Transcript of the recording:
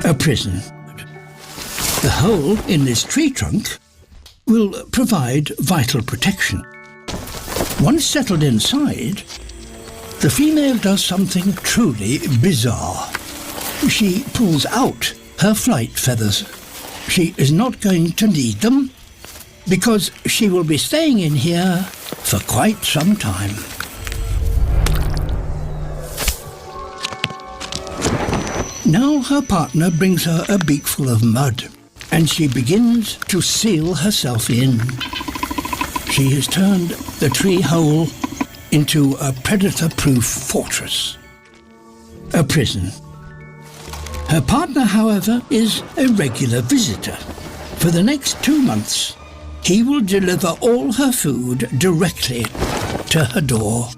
A prison. The hole in this tree trunk will provide vital protection. Once settled inside, the female does something truly bizarre. She pulls out her flight feathers. She is not going to need them because she will be staying in here for quite some time. Now her partner brings her a beakful of mud, and she begins to seal herself in. She has turned the tree hole into a predator-proof fortress. A prison. Her partner, however, is a regular visitor. For the next 2 months, he will deliver all her food directly to her door.